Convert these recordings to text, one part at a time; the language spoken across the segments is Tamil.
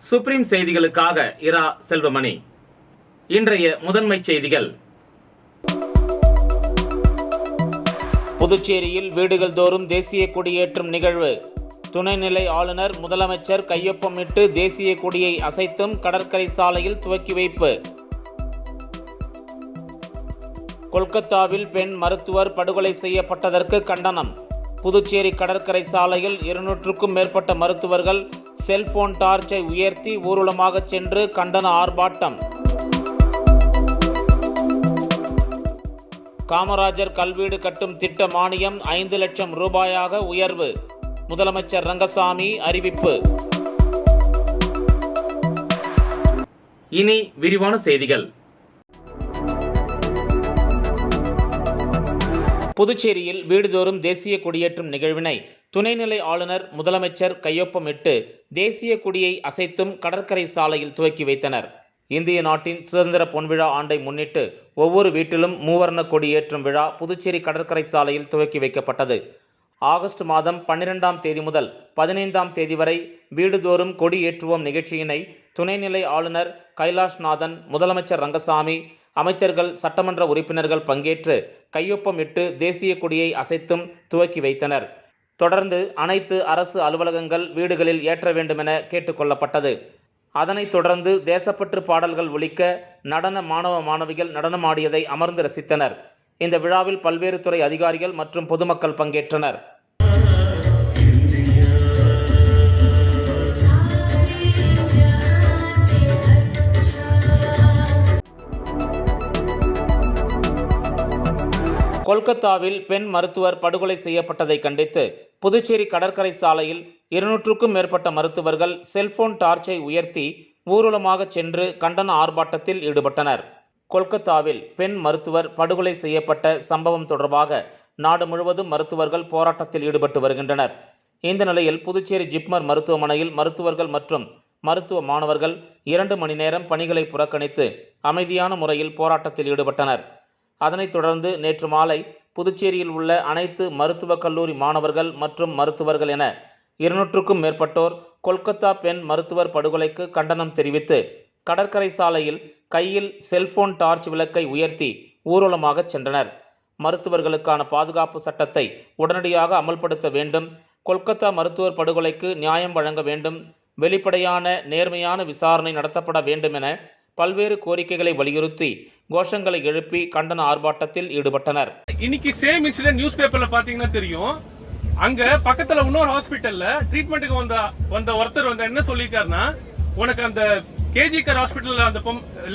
சுப்ரீம் செய்திகளுக்காக இரா செல்வமணி. இன்றைய முதன்மை செய்திகள். புதுச்சேரியில் வீடுகள் தோறும் தேசிய கொடியேற்றும் நிகழ்வு. துணைநிலை ஆளுநர் முதலமைச்சர் கையொப்பமிட்டு தேசிய கொடியை அசைத்தும் கடற்கரை சாலையில் துவக்கி வைப்பு. கொல்கத்தாவில் பெண் மருத்துவர் படுகொலை செய்யப்பட்டதற்கு கண்டனம். புதுச்சேரி கடற்கரை சாலையில் 200க்கும் மேற்பட்ட மருத்துவர்கள் செல்போன் டார்ச்சை உயர்த்தி ஊர்வலமாக சென்று கண்டன ஆர்ப்பாட்டம். காமராஜர் கல்வீடு கட்டும் திட்ட மானியம் 5 லட்சம் ரூபாயாக உயர்வு. முதலமைச்சர் ரங்கசாமி அறிவிப்பு. இனி விரிவான செய்திகள். புதுச்சேரியில் வீடுதோறும் தேசிய கொடியேற்றும் நிகழ்வினை துணைநிலை ஆளுநர் முதலமைச்சர் கையொப்பமிட்டு தேசிய கொடியை அசைத்தும் கடற்கரை சாலையில் துவக்கி வைத்தனர். இந்திய நாட்டின் சுதந்திர பொன்விழா ஆண்டை முன்னிட்டு ஒவ்வொரு வீட்டிலும் மூவர்ண கொடியேற்றும் விழா புதுச்சேரி கடற்கரை சாலையில் துவக்கி வைக்கப்பட்டது. ஆகஸ்ட் மாதம் 12ஆம் தேதி முதல் 15ஆம் தேதி வரை வீடுதோறும் கொடி ஏற்றுவோம் நிகழ்ச்சியினை துணைநிலை ஆளுநர் கைலாஷ்நாதன், முதலமைச்சர் ரங்கசாமி, அமைச்சர்கள், சட்டமன்ற உறுப்பினர்கள் பங்கேற்று கையொப்பமிட்டு தேசிய கொடியை அசைத்தும் துவக்கி வைத்தனர். தொடர்ந்து அனைத்து அரசு அலுவலகங்கள், வீடுகளில் ஏற்ற வேண்டுமென கேட்டுக்கொள்ளப்பட்டது. அதனைத் தொடர்ந்து தேசப்பற்று பாடல்கள் ஒலிக்க நடன மாணவ மாணவிகள் நடனமாடியதை அமர்ந்து ரசித்தனர். இந்த விழாவில் பல்வேறு துறை அதிகாரிகள் மற்றும் பொதுமக்கள் பங்கேற்றனர். கொல்கத்தாவில் பெண் மருத்துவர் படுகொலை செய்யப்பட்டதை கண்டித்து புதுச்சேரி கடற்கரை சாலையில் 200க்கும் மேற்பட்ட மருத்துவர்கள் செல்போன் டார்ச்சை உயர்த்தி ஊர்வலமாக சென்று கண்டன ஆர்ப்பாட்டத்தில் ஈடுபட்டனர். கொல்கத்தாவில் பெண் மருத்துவர் படுகொலை செய்யப்பட்ட சம்பவம் தொடர்பாக நாடு முழுவதும் மருத்துவர்கள் போராட்டத்தில் ஈடுபட்டு வருகின்றனர். இந்த நிலையில் புதுச்சேரி ஜிப்மர் மருத்துவமனையில் மருத்துவர்கள் மற்றும் மருத்துவ மாணவர்கள் 2 மணி நேரம் பணிகளை புறக்கணித்து அமைதியான முறையில் போராட்டத்தில் ஈடுபட்டனர். அதனைத் தொடர்ந்து நேற்று மாலை புதுச்சேரியில் உள்ள அனைத்து மருத்துவக் கல்லூரி மாணவர்கள் மற்றும் மருத்துவர்கள் என 200க்கும் மேற்பட்டோர் கொல்கத்தா பெண் மருத்துவர் படுகொலைக்கு கண்டனம் தெரிவித்து கடற்கரை சாலையில் கையில் செல்போன் டார்ச் விளக்கை உயர்த்தி ஊர்வலமாக சென்றனர். மருத்துவர்களுக்கான பாதுகாப்பு சட்டத்தை உடனடியாக அமல்படுத்த வேண்டும், கொல்கத்தா மருத்துவர் படுகொலைக்கு நியாயம் வழங்க வேண்டும், வெளிப்படையான நேர்மையான விசாரணை நடத்தப்பட வேண்டும் என பல்வேறு கோரிக்கைகளை வலியுறுத்தி கோஷங்களை எழுப்பி கண்டன ஆர்ப்பாட்டத்தில் ஈடுபட்டனர். இன்னைக்கு சேம் இன்சிடென்ட் நியூஸ் பேப்பர்ல பாத்தீங்கன்னா தெரியும். அங்க பக்கத்துல இன்னொரு ஹாஸ்பிட்டல்ல ட்ரீட்மெண்ட்டுக்கு வந்த ஒருத்தர் என்ன சொல்லியிருக்காருன்னா, உனக்கு அந்த கேஜிகர் ஹாஸ்பிட்டல்ல அந்த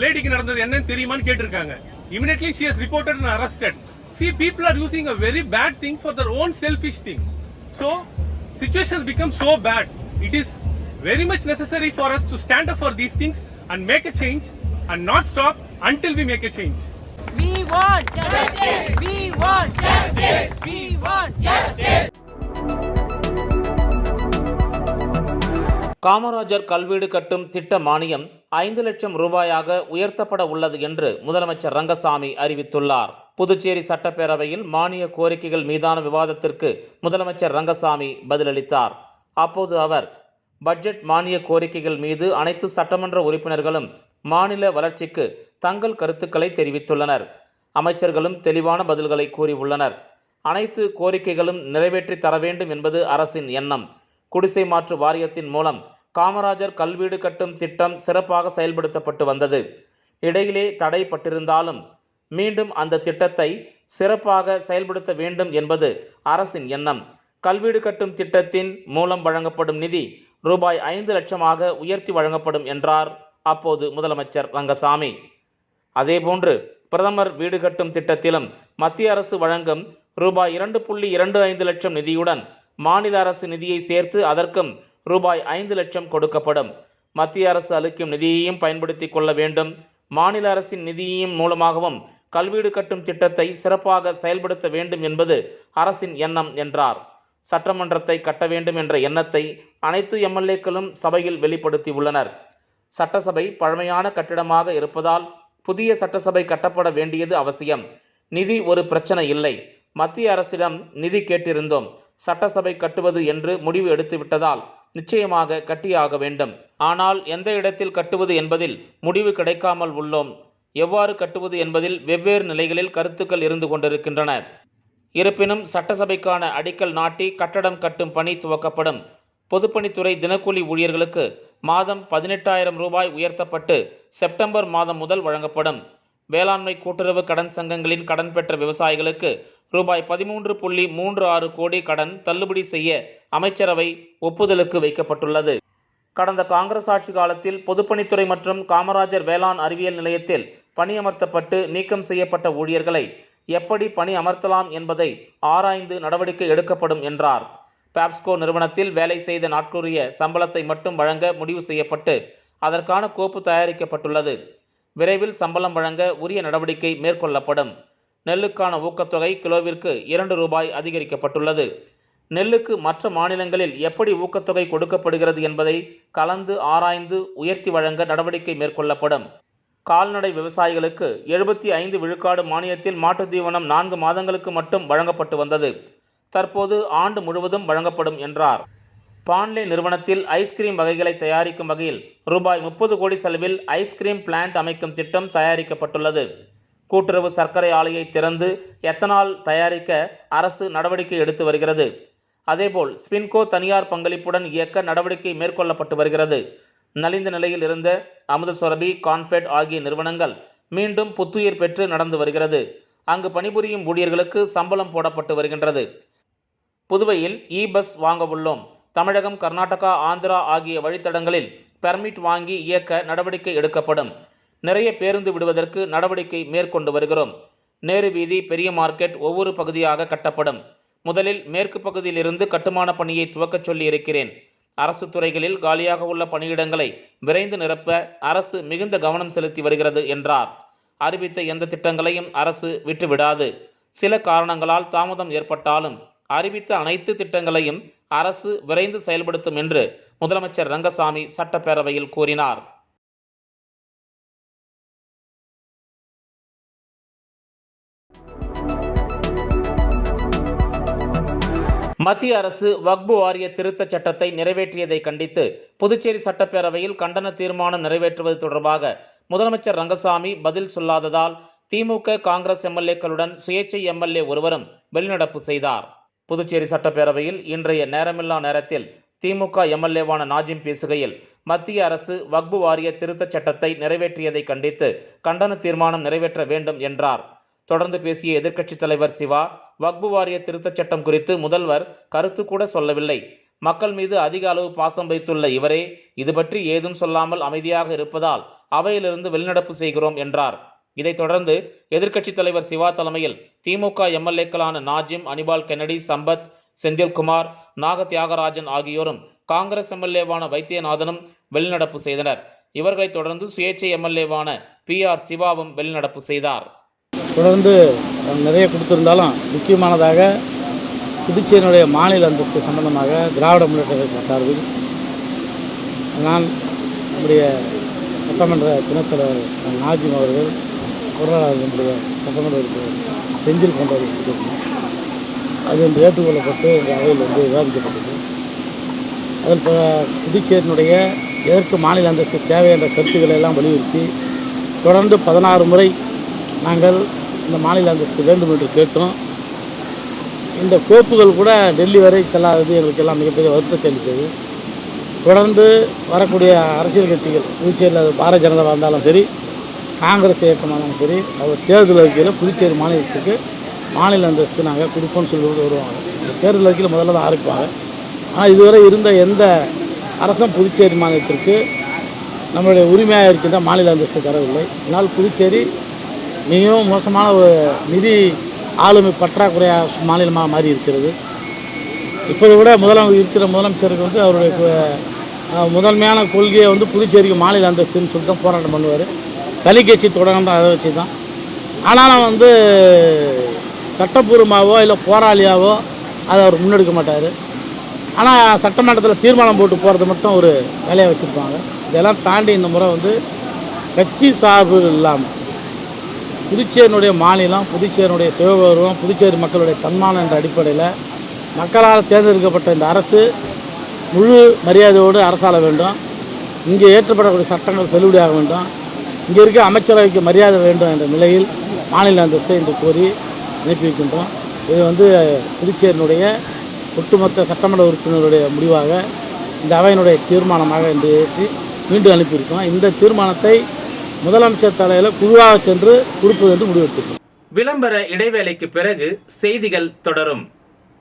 லேடிக்கு நடந்தது என்னன்னு தெரியுமான்னு கேட்டிருக்காங்க. Immediately she has reported and arrested. See, people are using a very bad thing for their own selfish thing. So situations become so bad. It is very much necessary for us to stand up for these things and make a change and not stop until we make a change. We want justice. We want justice. We want justice. Kamarajar கல்வீடு கட்டும் திட்ட மானியம் 5 லட்சம் ரூபாயாக உயர்த்தப்பட உள்ளது என்று முதலமைச்சர் ரங்கசாமி அறிவித்துள்ளார். புதுச்சேரி சட்டப்பேரவையில் மானிய கோரிக்கைகள் மீதான விவாதத்திற்கு முதலமைச்சர் ரங்கசாமி பதிலளித்தார். அப்போது அவர், பட்ஜெட் மானிய கோரிக்கைகள் மீது அனைத்து சட்டமன்ற உறுப்பினர்களும் மாநில வளர்ச்சிக்கு தங்கள் கருத்துக்களை தெரிவித்துள்ளனர். அமைச்சர்களும் தெளிவான பதில்களை கூறியுள்ளனர். அனைத்து கோரிக்கைகளும் நிறைவேற்றி தர வேண்டும் என்பது அரசின் எண்ணம். குடிசை மாற்று வாரியத்தின் மூலம் காமராஜர் கல்வீடு கட்டும் திட்டம் சிறப்பாக செயல்படுத்தப்பட்டு வந்தது. இடையிலே தடைப்பட்டிருந்தாலும் மீண்டும் அந்த திட்டத்தை சிறப்பாக செயல்படுத்த வேண்டும் என்பது அரசின் எண்ணம். கல்வீடு கட்டும் திட்டத்தின் மூலம் வழங்கப்படும் நிதி ரூபாய் 5 லட்சமாக உயர்த்தி வழங்கப்படும் என்றார் அப்போது முதலமைச்சர் ரங்கசாமி. அதேபோன்று பிரதமர் வீடு கட்டும் திட்டத்திலும் மத்திய அரசு வழங்கும் ரூபாய் 2.25 லட்சம் நிதியுடன் மாநில அரசு நிதியை சேர்த்து அதற்கும் ரூபாய் 5 லட்சம் கொடுக்கப்படும். மத்திய அரசு அளிக்கும் நிதியையும் பயன்படுத்தி கொள்ள வேண்டும். மாநில அரசின் நிதியின் மூலமாகவும் கல்வீடு கட்டும் திட்டத்தை சிறப்பாக செயல்படுத்த வேண்டும் என்பது அரசின் எண்ணம் என்றார். சட்டமன்றத்தை கட்ட வேண்டும் என்ற எண்ணத்தை அனைத்து எம்எல்ஏக்களும் சபையில் வெளிப்படுத்தி உள்ளனர். சட்டசபை பழமையான கட்டிடமாக இருப்பதால் புதிய சட்டசபை கட்டப்பட வேண்டியது அவசியம். நிதி ஒரு பிரச்சனை இல்லை. மத்திய அரசிடம் நிதி கேட்டிருந்தோம். சட்டசபை கட்டுவது என்று முடிவு எடுத்துவிட்டதால் நிச்சயமாக கட்டியாக வேண்டும். ஆனால் எந்த இடத்தில் கட்டுவது என்பதில் முடிவு கிடைக்காமல் உள்ளோம். எவ்வாறு கட்டுவது என்பதில் வெவ்வேறு நிலைகளில் கருத்துக்கள் இருந்து கொண்டிருக்கின்றன. இருப்பினும் சட்டசபைக்கான அடிக்கல் நாட்டி கட்டடம் கட்டும் பணி துவக்கப்படும். பொதுப்பணித்துறை தினக்கூலி ஊழியர்களுக்கு மாதம் 18,000 ரூபாய் உயர்த்தப்பட்டு செப்டம்பர் மாதம் முதல் வழங்கப்படும். வேளாண்மை கூட்டுறவு கடன் சங்கங்களின் கடன் பெற்ற விவசாயிகளுக்கு ரூபாய் 13.36 கோடி கடன் தள்ளுபடி செய்ய அமைச்சரவை ஒப்புதலுக்கு வைக்கப்பட்டுள்ளது. கடந்த காங்கிரஸ் ஆட்சி காலத்தில் பொதுப்பணித்துறை மற்றும் காமராஜர் வேளாண் அறிவியல் நிலையத்தில் பணியமர்த்தப்பட்டு நீக்கம் செய்யப்பட்ட ஊழியர்களை எப்படி பணி அமர்த்தலாம் என்பதை ஆராய்ந்து நடவடிக்கை எடுக்கப்படும் என்றார். பாப்ஸ்கோ நிறுவனத்தில் வேலை செய்த நாட்குரிய சம்பளத்தை மட்டும் வழங்க முடிவு செய்யப்பட்டு அதற்கான கோப்பு தயாரிக்கப்பட்டுள்ளது. விரைவில் சம்பளம் வழங்க உரிய நடவடிக்கை மேற்கொள்ளப்படும். நெல்லுக்கான ஊக்கத்தொகை கிலோவிற்கு 2 ரூபாய் அதிகரிக்கப்பட்டுள்ளது. நெல்லுக்கு மற்ற மாநிலங்களில் எப்படி ஊக்கத்தொகை கொடுக்கப்படுகிறது என்பதை கலந்து ஆராய்ந்து உயர்த்தி வழங்க நடவடிக்கை மேற்கொள்ளப்படும். கால்நடை விவசாயிகளுக்கு 75 விழுக்காடு மானியத்தில் மாட்டுத் தீவனம் 4 மாதங்களுக்கு மட்டும் வழங்கப்பட்டு வந்தது. தற்போது ஆண்டு முழுவதும் வழங்கப்படும் என்றார். பான்லே நிறுவனத்தில் ஐஸ்கிரீம் வகைகளை தயாரிக்கும் வகையில் ரூபாய் 30 கோடி செலவில் ஐஸ்கிரீம் பிளான்ட் அமைக்கும் திட்டம் தயாரிக்கப்பட்டுள்ளது. கூட்டுறவு சர்க்கரை ஆலையை திறந்து எத்தனால் தயாரிக்க அரசு நடவடிக்கை எடுத்து வருகிறது. அதேபோல் ஸ்பின்கோ தனியார் பங்களிப்புடன் இயக்க நடவடிக்கை மேற்கொள்ளப்பட்டு வருகிறது. நலிந்த நிலையில் இருந்த அமுதசுரபி, கான்ஃபெட் ஆகிய நிறுவனங்கள் மீண்டும் புத்துயிர் பெற்று நடந்து வருகிறது. அங்கு பணிபுரியும் ஊழியர்களுக்கு சம்பளம் போடப்பட்டு வருகின்றது. புதுவையில் பஸ் வாங்க உள்ளோம். தமிழகம், கர்நாடகா, ஆந்திரா ஆகிய வழித்தடங்களில் பெர்மிட் வாங்கி இயக்க நடவடிக்கை எடுக்கப்படும். நிறைய பேருந்து விடுவதற்கு நடவடிக்கை மேற்கொண்டு வருகிறோம். நேரு வீதி, பெரிய மார்க்கெட் ஒவ்வொரு பகுதியாக கட்டப்படும். முதலில் மேற்கு பகுதியிலிருந்து கட்டுமான பணியை துவக்கச் சொல்லி இருக்கிறேன். அரசு துறைகளில் காலியாக உள்ள பணியிடங்களை விரைந்து நிரப்ப அரசு மிகுந்த கவனம் செலுத்தி வருகிறது என்றார். அறிவித்த எந்த திட்டங்களையும் அரசு விட்டுவிடாது. சில காரணங்களால் தாமதம் ஏற்பட்டாலும் அறிவித்த அனைத்து திட்டங்களையும் அரசு விரைந்து செயல்படுத்தும் என்று முதலமைச்சர் ரங்கசாமி சட்டப்பேரவையில் கூறினார். மத்திய அரசு வக்பு வாரிய திருத்தச் சட்டத்தை நிறைவேற்றியதை கண்டித்து புதுச்சேரி சட்டப்பேரவையில் கண்டன தீர்மானம் நிறைவேற்றுவது தொடர்பாக முதலமைச்சர் ரங்கசாமி பதில் சொல்லாததால் திமுக, காங்கிரஸ் எம்எல்ஏக்களுடன் சுயேட்சை எம்எல்ஏ ஒருவரும் வெளிநடப்பு செய்தார். புதுச்சேரி சட்டப்பேரவையில் இன்றைய நேரமில்லா நேரத்தில் திமுக எம்எல்ஏவான நாஜிம் பேசுகையில் மத்திய அரசு வக்பு வாரிய திருத்தச் சட்டத்தை நிறைவேற்றியதை கண்டித்து கண்டன தீர்மானம் நிறைவேற்ற வேண்டும் என்றார். தொடர்ந்து பேசிய எதிர்க்கட்சித் தலைவர் சிவா, வக்பு வாரிய திருத்தச் சட்டம் குறித்து முதல்வர் கருத்து கூட சொல்லவில்லை. மக்கள் மீது அதிக அளவு பாசம் வைத்துள்ள இவரே இது பற்றி ஏதும் சொல்லாமல் அமைதியாக இருப்பதால் அவையிலிருந்து வெளிநடப்பு செய்கிறோம் என்றார். இதைத் தொடர்ந்து எதிர்க்கட்சித் தலைவர் சிவா தலைமையில் திமுக எம்எல்ஏக்களான நாஜிம், அனிபால் கென்னடி, சம்பத், செந்தில்குமார், நாக தியாகராஜன் ஆகியோரும் காங்கிரஸ் எம்எல்ஏவான வைத்தியநாதனும் வெளிநடப்பு செய்தனர். இவர்களைத் தொடர்ந்து சுயேட்சை எம்எல்ஏவான PR சிவாவும் வெளிநடப்பு செய்தார். தொடர்ந்து நிறைய கொடுத்திருந்தாலும் முக்கியமானதாக புதுச்சேரியினுடைய மாநில அந்தஸ்து சம்பந்தமாக திராவிட முன்னேற்ற கழக சார்பில் நான் நம்முடைய சட்டமன்ற துணைத் தலைவர் நாஜிம் அவர்கள், பொருளாளர் நம்முடைய சட்டமன்ற உறுப்பினர் செந்தில் போன்றவர்கள் அது ஏற்றுக்கொள்ளப்பட்டு இந்த அவையில் விவாதிக்கப்பட்டது. அதில் புதுச்சேரியினுடைய எதற்கு மாநில அந்தஸ்து தேவை என்ற கருத்துக்களை எல்லாம் வலியுறுத்தி தொடர்ந்து 16 முறை நாங்கள் இந்த மாநில அந்தஸ்து வேண்டும் என்று கேட்டோம். இந்த கோப்புகள் கூட டெல்லி வரை செல்லாதது எங்களுக்கெல்லாம் மிகப்பெரிய வருத்தத்தை அளித்தது. தொடர்ந்து வரக்கூடிய அரசியல் கட்சிகள் புதுச்சேரியில் அது பாரதிய ஜனதாவாக இருந்தாலும் சரி, காங்கிரஸ் இயக்கமாக இருந்தாலும் சரி, அவர் தேர்தல் அறிக்கையில் புதுச்சேரி மாநிலத்துக்கு மாநில அந்தஸ்து நாங்கள் கொடுப்போம்னு சொல்லிட்டு வருவாங்க. இந்த தேர்தல் அறிக்கையில் முதல்ல தான் ஆரம்பிப்பாங்க. ஆனால் இதுவரை இருந்த எந்த அரசும் புதுச்சேரி மாநிலத்திற்கு நம்மளுடைய உரிமையாக இருக்கின்ற மாநில அந்தஸ்து தரவில்லை. இதனால் புதுச்சேரி மிகவும் மோசமான ஒரு நிதி ஆளுமை பற்றாக்குறையாக மாநிலமாக மாறி இருக்கிறது. இப்போது கூட முதலமைச்சருக்கு அவருடைய முதன்மையான கொள்கையை புதுச்சேரிக்கு மாநில அந்தஸ்துன்னு சொல்லிட்டு தான் போராட்டம் பண்ணுவார். தலிக்கட்சி தொடர்ந்து அதை வச்சு தான். ஆனாலும் சட்டப்பூர்வமாகவோ இல்லை போராளியாவோ அதை அவர் முன்னெடுக்க மாட்டார். ஆனால் சட்டமன்றத்தில் தீர்மானம் போட்டு போகிறது மட்டும் ஒரு வேலையை வச்சுருப்பாங்க. இதெல்லாம் தாண்டி இந்த முறை கட்சி சார்பு இல்லாமல் புதுச்சேரியினுடைய மாநிலம், புதுச்சேரியினுடைய சிவகௌரவம், புதுச்சேரி மக்களுடைய தன்மானம் என்ற அடிப்படையில் மக்களால் தேர்ந்தெடுக்கப்பட்ட இந்த அரசு முழு மரியாதையோடு அரசாள வேண்டும். இங்கே ஏற்றப்படக்கூடிய சட்டங்கள் செல்லுபடியாக வேண்டும். இங்கே இருக்க அமைச்சரவைக்கு மரியாதை வேண்டும் என்ற நிலையில் மாநில அந்தஸ்தை இன்று கோரி அனுப்பி வைக்கின்றோம். இது புதுச்சேரியினுடைய ஒட்டுமொத்த சட்டமன்ற உறுப்பினருடைய முடிவாக இந்த அவையினுடைய தீர்மானமாக இன்று ஏற்றி மீண்டும் அனுப்பியிருக்கோம். இந்த தீர்மானத்தை முதலமைச்சர் தலையில் குழுவாக சென்று கொடுப்பது என்று முடிவெடுத்திருக்கோம். விளம்பர இடைவேளைக்கு பிறகு செய்திகள் தொடரும்.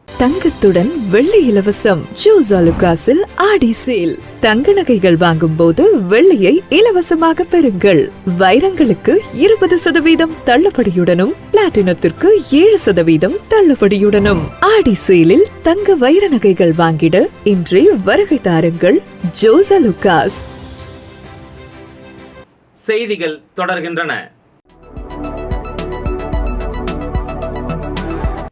தங்கத்துடன் வெள்ளி இலவசம். ஜோஸ் அலுகாஸில் ஆடி சேல். தங்க நகைகள் வாங்கும் போது வெள்ளியை இலவசமாக பெறுங்கள். வைரங்களுக்கு 20% தள்ளுபடியுடனும் பிளாட்டினத்திற்கு 7% தள்ளுபடியுடனும் ஆடி சேலில் தங்க வைர நகைகள் வாங்கிட இன்றே வருகை தாருங்கள். ஜோஸ் அலுகாஸ். செய்திகள் தொடர்கின்றன.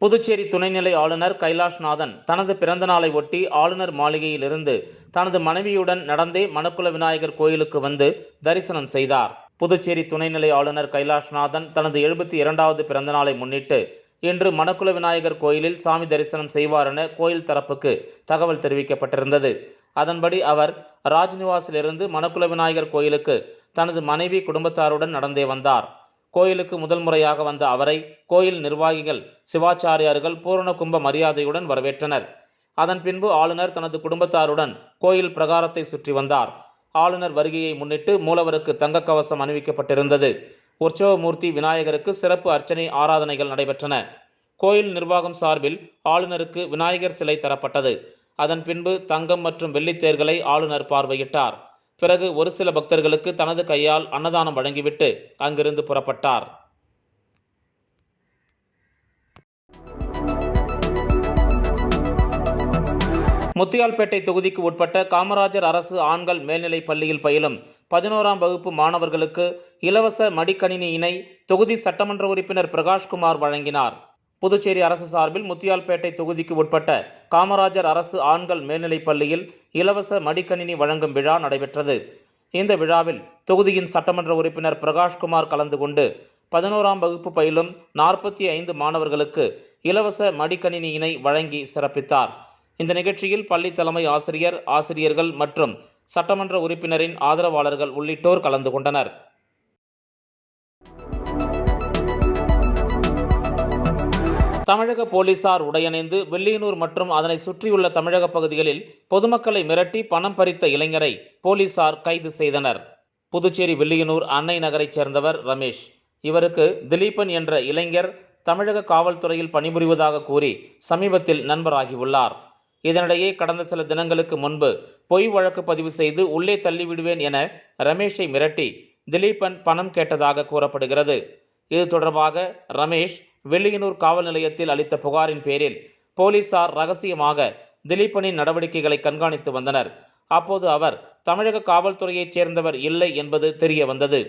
புதுச்சேரி துணைநிலை ஆளுநர் கைலாஷ்நாதன் தனது பிறந்தநாளை ஒட்டி ஆளுநர் மாளிகையிலிருந்து தனது மனைவியுடன் நடந்தே மணக்குள விநாயகர் கோயிலுக்கு வந்து தரிசனம் செய்தார். புதுச்சேரி துணைநிலை ஆளுநர் கைலாஷ்நாதன் தனது 72வது பிறந்தநாளை முன்னிட்டு இன்று மணக்குள விநாயகர் கோயிலில் சாமி தரிசனம் செய்வார் என கோயில் தரப்புக்கு தகவல் தெரிவிக்கப்பட்டிருந்தது. அதன்படி அவர் ராஜ்நிவாசிலிருந்து மணக்குள விநாயகர் கோயிலுக்கு தனது மனைவி குடும்பத்தாருடன் நடந்தே வந்தார். கோயிலுக்கு முதல் முறையாக வந்த அவரை கோயில் நிர்வாகிகள், சிவாச்சாரியார்கள் பூரண கும்ப மரியாதையுடன் வரவேற்றனர். அதன் பின்பு ஆளுநர் தனது குடும்பத்தாருடன் கோயில் பிரகாரத்தை சுற்றி வந்தார். ஆளுநர் வருகையை முன்னிட்டு மூலவருக்கு தங்க கவசம் அணிவிக்கப்பட்டிருந்தது. உற்சவமூர்த்தி விநாயகருக்கு சிறப்பு அர்ச்சனை ஆராதனைகள் நடைபெற்றன. கோயில் நிர்வாகம் சார்பில் ஆளுநருக்கு விநாயகர் சிலை தரப்பட்டது. அதன் பின்பு தங்கம் மற்றும் வெள்ளித்தேர்களை ஆளுநர் பார்வையிட்டார். பிறகு ஒரு சில பக்தர்களுக்கு தனது கையால் அன்னதானம் வழங்கிவிட்டு அங்கிருந்து புறப்பட்டார். முத்தியால்பேட்டை தொகுதிக்கு உட்பட்ட காமராஜர் அரசு ஆண்கள் மேல்நிலைப் பள்ளியில் பயிலும் 11ஆம் வகுப்பு மாணவர்களுக்கு இலவச மடிக்கணினி இணை தொகுதி சட்டமன்ற உறுப்பினர் பிரகாஷ்குமார் வழங்கினார். புதுச்சேரி அரசு சார்பில் முத்தியால்பேட்டை தொகுதிக்கு உட்பட்ட காமராஜர் அரசு ஆண்கள் மேல்நிலைப் பள்ளியில் இலவச மடிக்கணினி வழங்கும் விழா நடைபெற்றது. இந்த விழாவில் தொகுதியின் சட்டமன்ற உறுப்பினர் பிரகாஷ்குமார் கலந்து கொண்டு 11ஆம் வகுப்பு பயிலும் 45 மாணவர்களுக்கு இலவச மடிக்கணினி இணை வழங்கி சிறப்பித்தார். இந்த நிகழ்ச்சியில் பள்ளி தலைமை ஆசிரியர், ஆசிரியர்கள் மற்றும் சட்டமன்ற உறுப்பினரின் ஆதரவாளர்கள் உள்ளிட்டோர் கலந்து கொண்டனர். தமிழக போலீசார் உடையணிந்து வில்லியனூர் மற்றும் அதனை சுற்றியுள்ள தமிழக பகுதிகளில் பொதுமக்களை மிரட்டி பணம் பறித்த இளைஞரை போலீசார் கைது செய்தனர். புதுச்சேரி வில்லியனூர் அன்னை நகரைச் சேர்ந்தவர் ரமேஷ். இவருக்கு திலீபன் என்ற இளைஞர் தமிழக காவல்துறையில் பணிபுரிவதாக கூறி சமீபத்தில் நண்பராகியுள்ளார். இதனிடையே கடந்த சில தினங்களுக்கு முன்பு பொய் வழக்கு பதிவு செய்து உள்ளே தள்ளிவிடுவேன் என ரமேஷை மிரட்டி திலீபன் பணம் கேட்டதாக கூறப்படுகிறது. இது தொடர்பாக ரமேஷ் வில்லியனூர் காவல் நிலையத்தில் அளித்த புகாரின் பேரில் போலீசார் ரகசியமாக திலீபனின் நடவடிக்கைகளை கண்காணித்து வந்தனர். அப்போது அவர் தமிழக காவல்துறையைச் சேர்ந்தவர் இல்லை என்பது தெரிய வந்தது.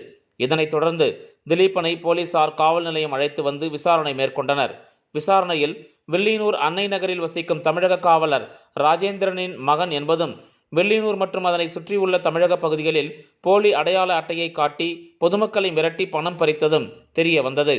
இதனைத் தொடர்ந்து திலீபனை போலீசார் காவல் நிலையம் அழைத்து வந்து விசாரணை மேற்கொண்டனர். விசாரணையில் வில்லியனூர் அன்னை நகரில் வசிக்கும் தமிழக காவலர் ராஜேந்திரனின் மகன் என்பதும் வில்லியனூர் மற்றும் அதனை சுற்றியுள்ள தமிழக பகுதிகளில் போலி அடையாள அட்டையை காட்டி பொதுமக்களை மிரட்டி பணம் பறித்ததும் தெரிய வந்தது.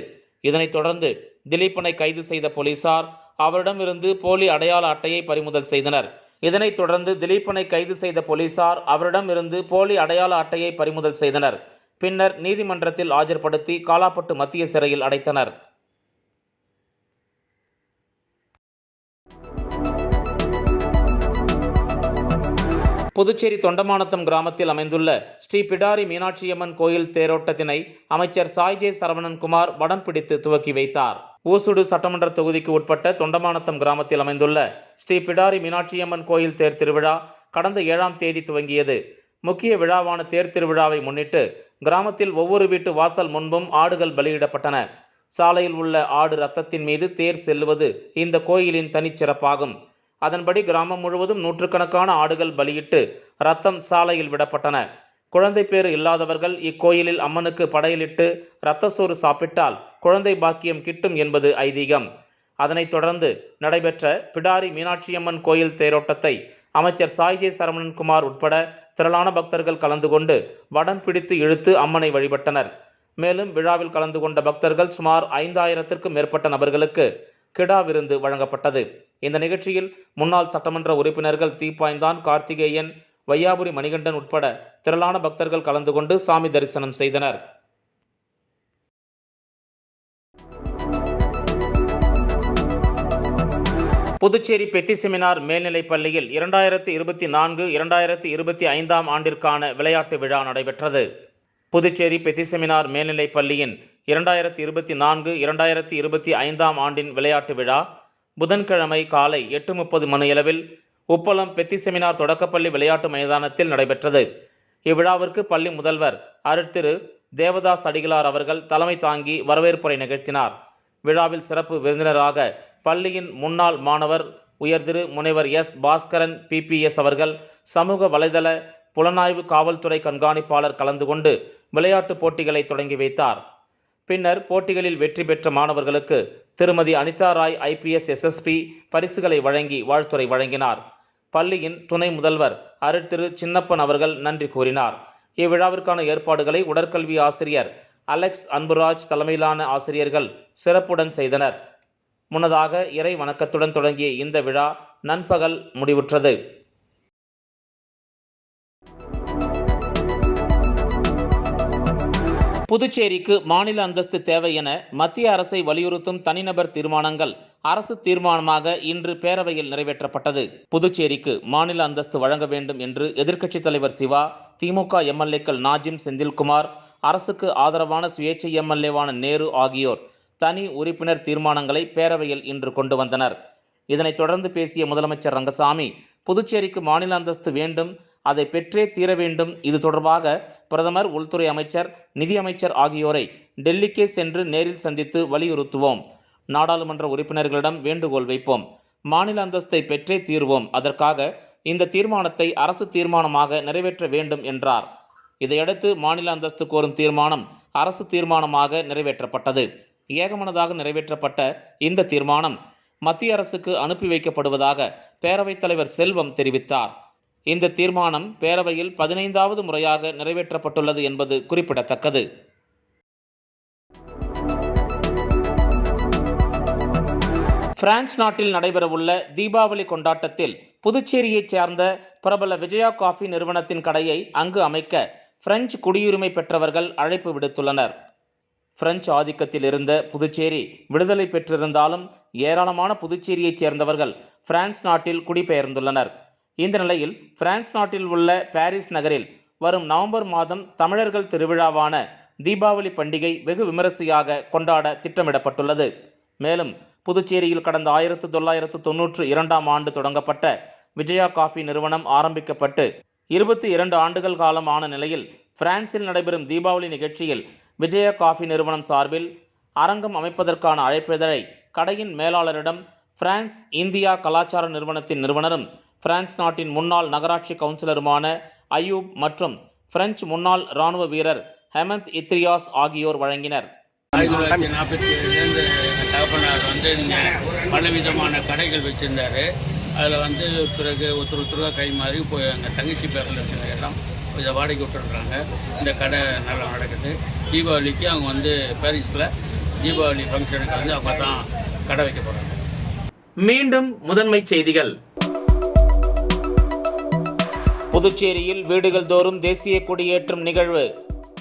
இதனைத் தொடர்ந்து திலீபனை கைது செய்த போலீசார் அவரிடமிருந்து போலி அடையாள அட்டையை பறிமுதல் செய்தனர். இதனைத் தொடர்ந்து திலீபனை கைது செய்த போலீசார் அவரிடமிருந்து போலி அடையாள அட்டையை பறிமுதல் செய்தனர். பின்னர் நீதிமன்றத்தில் ஆஜர்படுத்தி காலாப்பட்டு மத்திய சிறையில் அடைத்தனர். புதுச்சேரி தொண்டமானத்தம் கிராமத்தில் அமைந்துள்ள ஸ்ரீ பிடாரி மீனாட்சியம்மன் கோயில் தேரோட்டத்தினை அமைச்சர் சாய்ஜே சரவணன்குமார் வடம் பிடித்து துவக்கி வைத்தார். ஊசுடு சட்டமன்ற தொகுதிக்கு உட்பட்ட தொண்டமானத்தம் கிராமத்தில் அமைந்துள்ள ஸ்ரீ பிடாரி மீனாட்சியம்மன் கோயில் தேர் திருவிழா கடந்த 7ஆம் தேதி துவங்கியது. முக்கிய விழாவான தேர் திருவிழாவை முன்னிட்டு கிராமத்தில் ஒவ்வொரு வீட்டு வாசல் முன்பும் ஆடுகள் பலியிடப்பட்டன. சாலையில் உள்ள ஆடு ரத்தத்தின் மீது தேர் செல்லுவது இந்த கோயிலின் தனிச்சிறப்பாகும். அதன்படி கிராமம் முழுவதும் நூற்றுக்கணக்கான ஆடுகள் பலியிட்டு ரத்தம் சாலையில் விடப்பட்டன. குழந்தை பேறு இல்லாதவர்கள் இக்கோயிலில் அம்மனுக்கு படையலிட்டு இரத்த சோறு சாப்பிட்டால் குழந்தை பாக்கியம் கிட்டும் என்பது ஐதீகம். அதனைத் தொடர்ந்து நடைபெற்ற பிடாரி மீனாட்சியம்மன் கோயில் தேரோட்டத்தை அமைச்சர் சாய்ஜே சரவணன்குமார் உட்பட திரளான பக்தர்கள் கலந்து கொண்டு வடம் பிடித்து இழுத்து அம்மனை வழிபட்டனர். மேலும் விழாவில் கலந்து கொண்ட பக்தர்கள் சுமார் 5000த்திற்கும் மேற்பட்ட நபர்களுக்கு கிடா விருந்து வழங்கப்பட்டது. இந்த நிகழ்ச்சியில் முன்னாள் சட்டமன்ற உறுப்பினர்கள் தீப்பாய்ந்தான், கார்த்திகேயன், வையாபுரி மணிகண்டன் உட்பட திரளான பக்தர்கள் கலந்து கொண்டு சாமி தரிசனம் செய்தனர். புதுச்சேரி பெத்தி செமினார் மேல்நிலைப் பள்ளியில் 2024-2025 ஆண்டிற்கான விளையாட்டு விழா நடைபெற்றது. புதுச்சேரி பெத்தி செமினார் மேல்நிலைப் பள்ளியின் 2024-2025 ஆண்டின் விளையாட்டு விழா புதன்கிழமை காலை 8:30 மணியளவில் உப்பளம் பெத்தி செமினார் தொடக்கப்பள்ளி விளையாட்டு மைதானத்தில் நடைபெற்றது. இவ்விழாவிற்கு பள்ளி முதல்வர் அருட்திரு தேவதாஸ் அடிகளார் அவர்கள் தலைமை தாங்கி வரவேற்புரை நிகழ்த்தினார். விழாவில் சிறப்பு விருந்தினராக பள்ளியின் முன்னாள் மாணவர் உயர்திரு முனைவர் எஸ். பாஸ்கரன் PPS அவர்கள், சமூக வலைதள புலனாய்வு காவல்துறை கண்காணிப்பாளர் கலந்து கொண்டு விளையாட்டு போட்டிகளை தொடங்கி வைத்தார். பின்னர் போட்டிகளில் வெற்றி பெற்ற மாணவர்களுக்கு திருமதி அனிதா ராய் IPS SSP பரிசுகளை வழங்கி வாழ்த்துரை வழங்கினார். பள்ளியின் துணை முதல்வர் அருட்திரு சின்னப்பன் அவர்கள் நன்றி கூறினார். இவ்விழாவிற்கான ஏற்பாடுகளை உடற்கல்வி ஆசிரியர் அலெக்ஸ் அன்புராஜ் தலைமையிலான ஆசிரியர்கள் சிறப்புடன் செய்தனர். முன்னதாக இறை வணக்கத்துடன் தொடங்கிய இந்த விழா நண்பகல் முடிவுற்றது. புதுச்சேரிக்கு மாநில அந்தஸ்து தேவை என மத்திய அரசை வலியுறுத்தும் தனிநபர் தீர்மானங்கள் அரசு தீர்மானமாக இன்று பேரவையில் நிறைவேற்றப்பட்டது. புதுச்சேரிக்கு மாநில அந்தஸ்து வழங்க வேண்டும் என்று எதிர்க்கட்சித் தலைவர் சிவா, திமுக MLAக்கள் நாஜிம், செந்தில்குமார், அரசுக்கு ஆதரவான சுயேட்சை MLAவான நேரு ஆகியோர் தனி உறுப்பினர் தீர்மானங்களை பேரவையில் இன்று கொண்டு வந்தனர். இதனைத் தொடர்ந்து பேசிய முதலமைச்சர் ரங்கசாமி, புதுச்சேரிக்கு மாநில அந்தஸ்து வேண்டும், அதை பெற்றே தீர வேண்டும். இது தொடர்பாக பிரதமர், உள்துறை அமைச்சர், நிதியமைச்சர் ஆகியோரை டெல்லிக்கே சென்று நேரில் சந்தித்து வலியுறுத்துவோம். நாடாளுமன்ற உறுப்பினர்களிடம் வேண்டுகோள் வைப்போம். மாநில அந்தஸ்தை பெற்றே தீர்வோம். அதற்காக இந்த தீர்மானத்தை அரசு தீர்மானமாக நிறைவேற்ற வேண்டும் என்றார். இதையடுத்து மாநில அந்தஸ்து கோரும் தீர்மானம் அரசு தீர்மானமாக நிறைவேற்றப்பட்டது. ஏகமனதாக நிறைவேற்றப்பட்ட இந்த தீர்மானம் மத்திய அரசுக்கு அனுப்பி வைக்கப்படுவதாக பேரவைத் தலைவர் செல்வம் தெரிவித்தார். இந்த தீர்மானம் பேரவையில் 15வது முறையாக நிறைவேற்றப்பட்டுள்ளது என்பது குறிப்பிடத்தக்கது. பிரான்ஸ் நாட்டில் நடைபெறவுள்ள தீபாவளி கொண்டாட்டத்தில் புதுச்சேரியைச் சேர்ந்த பிரபல விஜயா காஃபி நிறுவனத்தின் கடையை அங்கு அமைக்க பிரெஞ்சு குடியுரிமை பெற்றவர்கள் அழைப்பு விடுத்துள்ளனர். பிரெஞ்சு ஆதிக்கத்தில் இருந்த புதுச்சேரி விடுதலை பெற்றிருந்தாலும் ஏராளமான புதுச்சேரியைச் சேர்ந்தவர்கள் பிரான்ஸ் நாட்டில் குடிபெயர்ந்துள்ளனர். இந்த நிலையில் பிரான்ஸ் நாட்டில் உள்ள பாரிஸ் நகரில் வரும் நவம்பர் மாதம் தமிழர்கள் திருவிழாவான தீபாவளி பண்டிகை வெகு விமரிசையாக கொண்டாட திட்டமிடப்பட்டுள்ளது. மேலும் புதுச்சேரியில் கடந்த 1992 ஆண்டு தொடங்கப்பட்ட விஜயா காஃபி நிறுவனம் ஆரம்பிக்கப்பட்டு 22 ஆண்டுகள் காலம் ஆன நிலையில் பிரான்சில் நடைபெறும் தீபாவளி நிகழ்ச்சியில் விஜயா காஃபி நிறுவனம் சார்பில் அரங்கம் அமைப்பதற்கான அழைப்பிதழை கடையின் மேலாளரிடம் பிரான்ஸ் இந்தியா கலாச்சார நிறுவனத்தின் நிறுவனரும் பிரான்ஸ் நாட்டின் முன்னாள் நகராட்சி கவுன்சிலருமான அயூப் மற்றும் பிரெஞ்சு முன்னாள் இராணுவ வீரர் ஹெமந்த் இத்ரியாஸ் ஆகியோர் வழங்கினர். 1947 தகப்பனார் பலவிதமான கடைகள் வச்சுருந்தார். அதில் பிறகு ஒருத்தருக்காக கை மாறி போய் எங்கள் தங்கச்சி பேரில் இருக்கிற எல்லாம் இதை வாடகை விட்டுருக்குறாங்க. இந்த கடை நல்லா நடக்குது. தீபாவளிக்கு அவங்க பாரிஸில் தீபாவளி ஃபங்க்ஷனுக்கு அவங்க தான் கடை வைக்க போகிறாங்க. மீண்டும் முதன்மை செய்திகள். புதுச்சேரியில் வீடுகள் தோறும் தேசிய கொடியேற்றும் நிகழ்வு.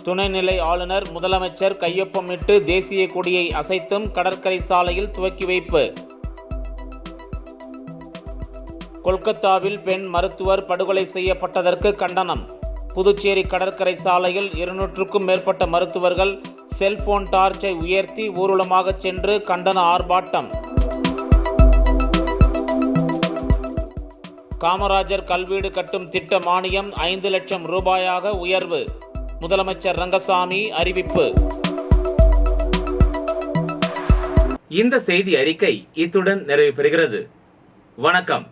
துணைநிலை ஆளுநர், முதலமைச்சர் கையொப்பமிட்டு தேசிய கொடியை அசைத்தும் கடற்கரை சாலையில் துவக்கி வைப்பு. கொல்கத்தாவில் பெண் மருத்துவர் படுகொலை செய்யப்பட்டதற்கு கண்டனம். புதுச்சேரி கடற்கரை சாலையில் 200க்கும் மேற்பட்ட மருத்துவர்கள் செல்போன் டார்ச்சை உயர்த்தி ஊர்வலமாக சென்று கண்டன ஆர்ப்பாட்டம். காமராஜர் கல்வீடு கட்டும் திட்ட மானியம் 5 லட்சம் ரூபாயாக உயர்வு. முதலமைச்சர் ரங்கசாமி அறிவிப்பு. இந்த செய்தி அறிக்கை இத்துடன் நிறைவு பெறுகிறது. வணக்கம்.